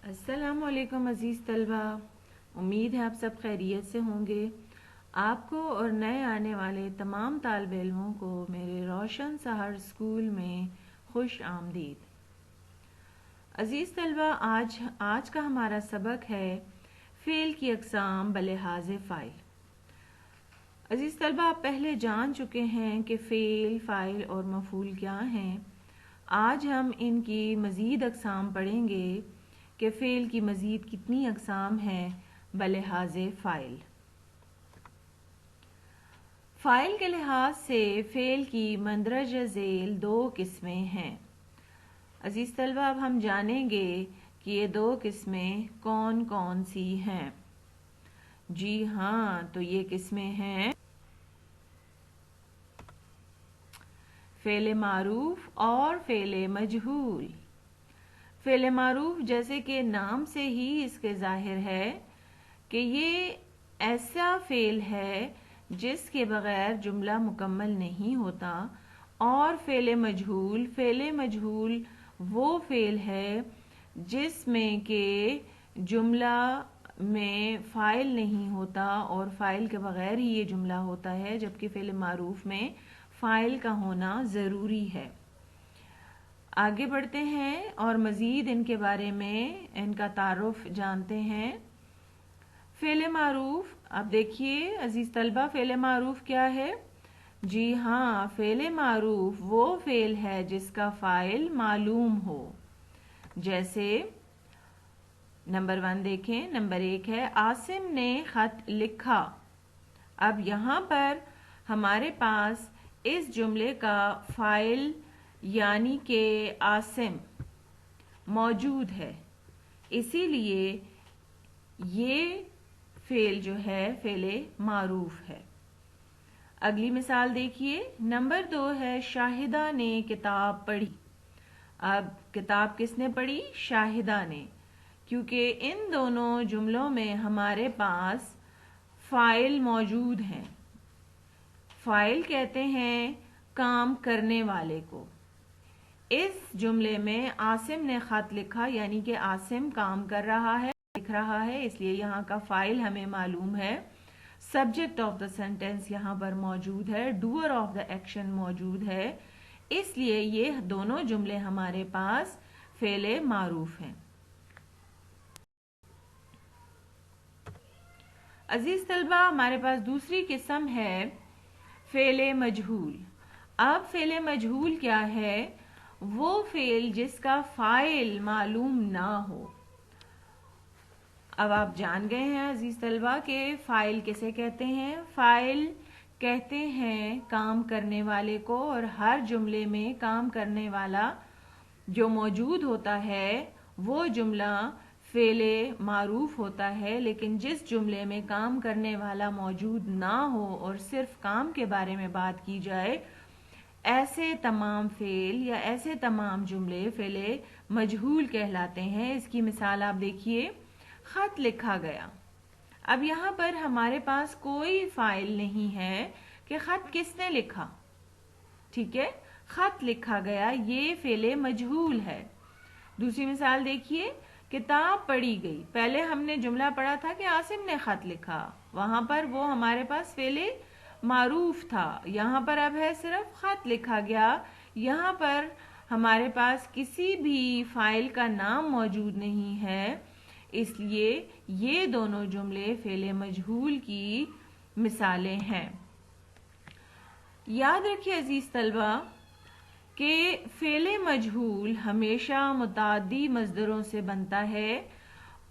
السلام علیکم عزیز طلبہ، امید ہے آپ سب خیریت سے ہوں گے۔ آپ کو اور نئے آنے والے تمام طالب علموں کو میرے روشن سحر اسکول میں خوش آمدید۔ عزیز طلبہ، آج کا ہمارا سبق ہے فعل کی اقسام بلحاظ فاعل۔ عزیز طلبہ، آپ پہلے جان چکے ہیں کہ فعل، فاعل اور مفعول کیا ہیں۔ آج ہم ان کی مزید اقسام پڑھیں گے کہ فعل کی مزید کتنی اقسام ہیں بلحاظ فاعل۔ فاعل کے لحاظ سے فعل کی مندرجہ ذیل دو قسمیں ہیں۔ عزیز طلبہ، اب ہم جانیں گے کہ یہ دو قسمیں کون کون سی ہیں۔ جی ہاں، تو یہ قسمیں ہیں فعل معروف اور فعل مجہول۔ فعل معروف جیسے کہ نام سے ہی اس کے ظاہر ہے کہ یہ ایسا فعل ہے جس کے بغیر جملہ مکمل نہیں ہوتا، اور فعل مجہول وہ فعل ہے جس میں کہ جملہ میں فاعل نہیں ہوتا اور فاعل کے بغیر ہی یہ جملہ ہوتا ہے، جبکہ فعل معروف میں فاعل کا ہونا ضروری ہے۔ آگے بڑھتے ہیں اور مزید ان کے بارے میں ان کا تعارف جانتے ہیں۔ فعل معروف، اب دیکھیے عزیز طلبہ، فعل معروف کیا ہے؟ جی ہاں، فعل معروف وہ فعل ہے جس کا فاعل معلوم ہو۔ جیسے نمبر 1 دیکھیں، نمبر 1 ہے عاصم نے خط لکھا۔ اب یہاں پر ہمارے پاس اس جملے کا فاعل یعنی کہ عاصم موجود ہے، اسی لیے یہ فعل جو ہے فعل معروف ہے۔ اگلی مثال دیکھیے، نمبر 2 ہے شاہدہ نے کتاب پڑھی۔ اب کتاب کس نے پڑھی؟ شاہدہ نے، کیونکہ ان دونوں جملوں میں ہمارے پاس فاعل موجود ہیں۔ فاعل کہتے ہیں کام کرنے والے کو۔ اس جملے میں عاصم نے خط لکھا یعنی کہ عاصم کام کر رہا ہے، لکھ رہا ہے، اس لیے یہاں کا فاعل ہمیں معلوم ہے۔ سبجیکٹ آف دا سینٹینس یہاں پر موجود ہے، ڈوئر آف دا ایکشن موجود ہے، اس لیے یہ دونوں جملے ہمارے پاس فعل معروف ہیں۔ عزیز طلبہ، ہمارے پاس دوسری قسم ہے فعل مجہول۔ اب فعل مجہول کیا ہے؟ وہ فعل جس کا فاعل معلوم نہ ہو۔ اب آپ جان گئے ہیں عزیز طلبہ کہ فاعل کسے کہتے ہیں؟ فاعل کہتے ہیں کام کرنے والے کو، اور ہر جملے میں کام کرنے والا جو موجود ہوتا ہے وہ جملہ فعل معروف ہوتا ہے، لیکن جس جملے میں کام کرنے والا موجود نہ ہو اور صرف کام کے بارے میں بات کی جائے، ایسے تمام فعل یا ایسے تمام جملے فعل مجہول کہلاتے ہیں۔ اس کی مثال آپ دیکھیے، خط لکھا گیا۔ اب یہاں پر ہمارے پاس کوئی فاعل نہیں ہے کہ خط کس نے لکھا، ٹھیک ہے؟ خط لکھا گیا یہ فعل مجہول ہے۔ دوسری مثال دیکھیے، کتاب پڑھی گئی۔ پہلے ہم نے جملہ پڑھا تھا کہ عاصم نے خط لکھا، وہاں پر وہ ہمارے پاس فعل معروف تھا، یہاں پر اب ہے صرف خط لکھا گیا۔ یہاں پر ہمارے پاس کسی بھی فاعل کا نام موجود نہیں ہے، اس لیے یہ دونوں جملے فعل مجہول کی مثالیں ہیں۔ یاد رکھیے عزیز طلبہ کہ فعل مجہول ہمیشہ متعدی مصدروں سے بنتا ہے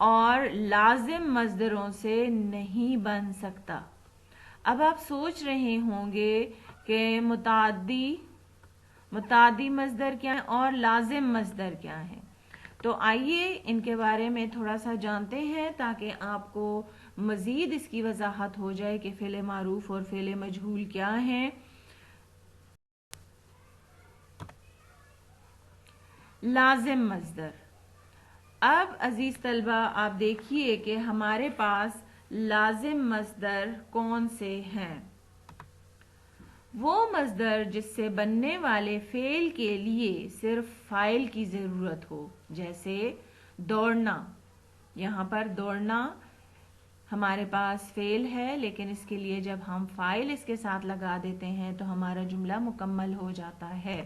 اور لازم مصدروں سے نہیں بن سکتا۔ اب آپ سوچ رہے ہوں گے کہ متعدی مصدر کیا ہیں اور لازم مصدر کیا ہیں، تو آئیے ان کے بارے میں تھوڑا سا جانتے ہیں تاکہ آپ کو مزید اس کی وضاحت ہو جائے کہ فعل معروف اور فعل مجہول کیا ہیں۔ لازم مصدر، اب عزیز طلبہ آپ دیکھیے کہ ہمارے پاس لازم مصدر کون سے ہیں؟ وہ مصدر جس سے بننے والے فعل کے لیے صرف فاعل کی ضرورت ہو، جیسے دوڑنا، یہاں پر دوڑنا ہمارے پاس فعل ہے، لیکن اس کے لیے جب ہم فاعل اس کے ساتھ لگا دیتے ہیں تو ہمارا جملہ مکمل ہو جاتا ہے۔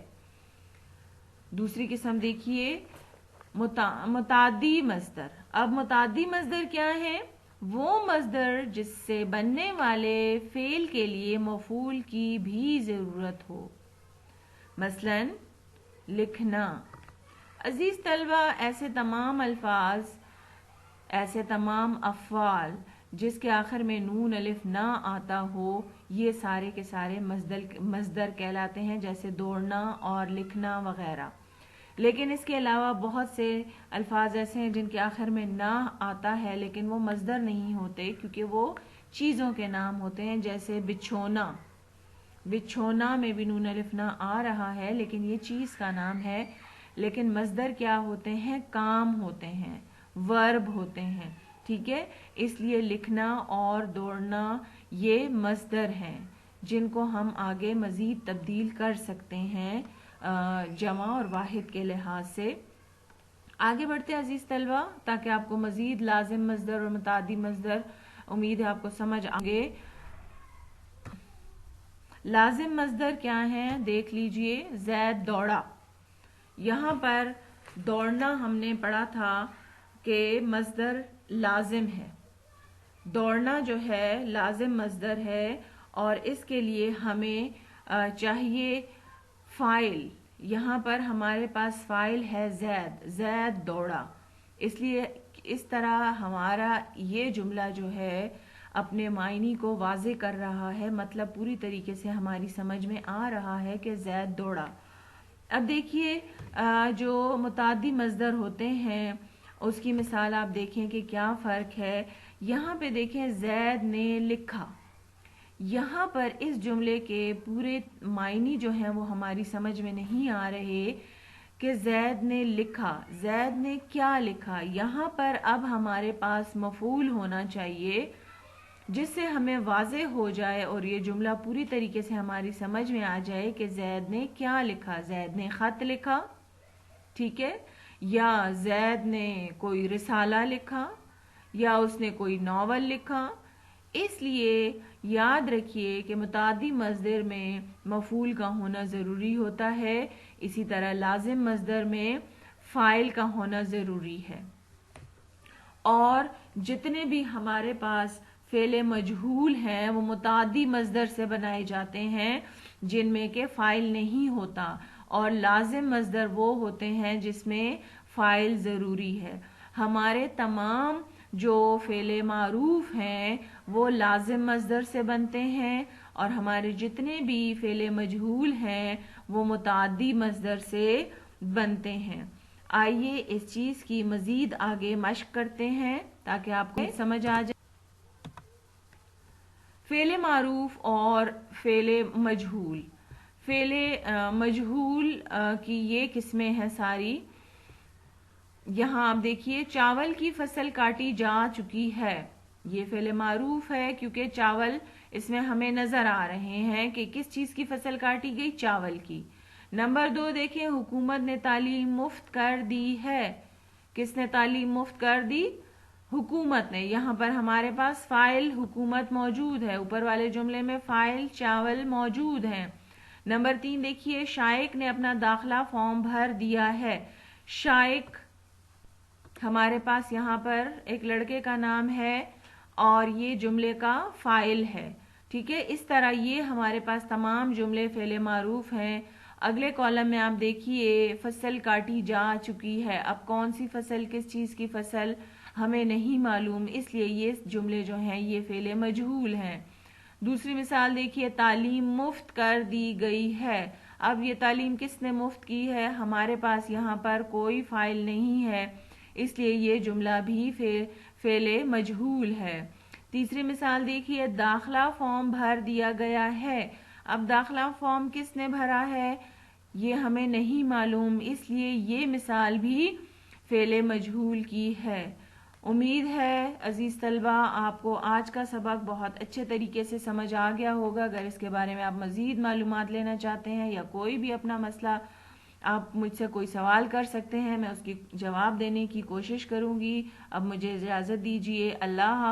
دوسری قسم دیکھیے متعدی مصدر۔ اب متعدی مصدر کیا ہے؟ وہ مصدر جس سے بننے والے فعل کے لیے مفعول کی بھی ضرورت ہو، مثلا لکھنا۔ عزیز طلبہ، ایسے تمام الفاظ، ایسے تمام افعال جس کے آخر میں نون الف نہ آتا ہو، یہ سارے کے سارے مصدر کہلاتے ہیں، جیسے دوڑنا اور لکھنا وغیرہ۔ لیکن اس کے علاوہ بہت سے الفاظ ایسے ہیں جن کے آخر میں نہ آتا ہے لیکن وہ مصدر نہیں ہوتے، کیونکہ وہ چیزوں کے نام ہوتے ہیں، جیسے بچھونا۔ بچھونا میں بھی نون الف نہ آ رہا ہے لیکن یہ چیز کا نام ہے، لیکن مصدر کیا ہوتے ہیں؟ کام ہوتے ہیں، ورب ہوتے ہیں، ٹھیک ہے؟ اس لیے لکھنا اور دوڑنا یہ مصدر ہیں جن کو ہم آگے مزید تبدیل کر سکتے ہیں جمع اور واحد کے لحاظ سے۔ آگے بڑھتے ہیں عزیز طلبہ، تاکہ آپ کو مزید لازم مصدر اور متعدی مصدر امید ہے آپ کو سمجھ آگے۔ لازم مصدر کیا ہیں دیکھ لیجئے۔ زید دوڑا، یہاں پر دوڑنا ہم نے پڑھا تھا کہ مصدر لازم ہے۔ دوڑنا جو ہے لازم مصدر ہے اور اس کے لیے ہمیں چاہیے فاعل۔ یہاں پر ہمارے پاس فاعل ہے زید، زید دوڑا، اس لیے اس طرح ہمارا یہ جملہ جو ہے اپنے معنی کو واضح کر رہا ہے، مطلب پوری طریقے سے ہماری سمجھ میں آ رہا ہے کہ زید دوڑا۔ اب دیکھیے جو متعدی مصدر ہوتے ہیں اس کی مثال آپ دیکھیں کہ کیا فرق ہے۔ یہاں پہ دیکھیں زید نے لکھا، یہاں پر اس جملے کے پورے معنی جو ہیں وہ ہماری سمجھ میں نہیں آ رہے کہ زید نے لکھا، زید نے کیا لکھا۔ یہاں پر اب ہمارے پاس مفعول ہونا چاہیے جس سے ہمیں واضح ہو جائے اور یہ جملہ پوری طریقے سے ہماری سمجھ میں آ جائے کہ زید نے کیا لکھا۔ زید نے خط لکھا، ٹھیک ہے، یا زید نے کوئی رسالہ لکھا، یا اس نے کوئی ناول لکھا۔ اس لیے یاد رکھیے کہ متعدی مصدر میں مفعول کا ہونا ضروری ہوتا ہے، اسی طرح لازم مصدر میں فاعل کا ہونا ضروری ہے۔ اور جتنے بھی ہمارے پاس فعل مجہول ہیں وہ متعدی مصدر سے بنائے جاتے ہیں جن میں کہ فاعل نہیں ہوتا، اور لازم مصدر وہ ہوتے ہیں جس میں فاعل ضروری ہے۔ ہمارے تمام جو فعل معروف ہیں وہ لازم مصدر سے بنتے ہیں، اور ہمارے جتنے بھی فعل مجہول ہیں وہ متعدی مصدر سے بنتے ہیں۔ آئیے اس چیز کی مزید آگے مشق کرتے ہیں تاکہ آپ کو سمجھ آ جائے۔ فعل معروف اور فعل مجہول۔ فعل مجہول کی یہ قسمیں ہیں ساری۔ یہاں آپ دیکھیے چاول کی فصل کاٹی جا چکی ہے، یہ فعل معروف ہے کیونکہ چاول اس میں ہمیں نظر آ رہے ہیں کہ کس چیز کی فصل کاٹی گئی، چاول کی۔ نمبر 2 دیکھیں، حکومت نے تعلیم مفت کر دی ہے۔ کس نے تعلیم مفت کر دی؟ حکومت نے۔ یہاں پر ہمارے پاس فاعل حکومت موجود ہے، اوپر والے جملے میں فاعل چاول موجود ہیں۔ نمبر 3 دیکھیے، شائق نے اپنا داخلہ فارم بھر دیا ہے۔ شائق ہمارے پاس یہاں پر ایک لڑکے کا نام ہے اور یہ جملے کا فاعل ہے، ٹھیک ہے۔ اس طرح یہ ہمارے پاس تمام جملے فعل معروف ہیں۔ اگلے کالم میں آپ دیکھیے فصل کاٹی جا چکی ہے۔ اب کون سی فصل، کس چیز کی فصل ہمیں نہیں معلوم، اس لیے یہ جملے جو ہیں یہ فعل مجہول ہیں۔ دوسری مثال دیکھیے، تعلیم مفت کر دی گئی ہے۔ اب یہ تعلیم کس نے مفت کی ہے؟ ہمارے پاس یہاں پر کوئی فاعل نہیں ہے، اس لیے یہ جملہ بھی فعل مجہول ہے۔ تیسری مثال دیکھیے، داخلہ فارم بھر دیا گیا ہے۔ اب داخلہ فارم کس نے بھرا ہے یہ ہمیں نہیں معلوم، اس لیے یہ مثال بھی فعل مجہول کی ہے۔ امید ہے عزیز طلبہ آپ کو آج کا سبق بہت اچھے طریقے سے سمجھ آ گیا ہوگا۔ اگر اس کے بارے میں آپ مزید معلومات لینا چاہتے ہیں یا کوئی بھی اپنا مسئلہ آپ مجھ سے کوئی سوال کر سکتے ہیں، میں اس کی جواب دینے کی کوشش کروں گی۔ اب مجھے اجازت دیجیے، اللہ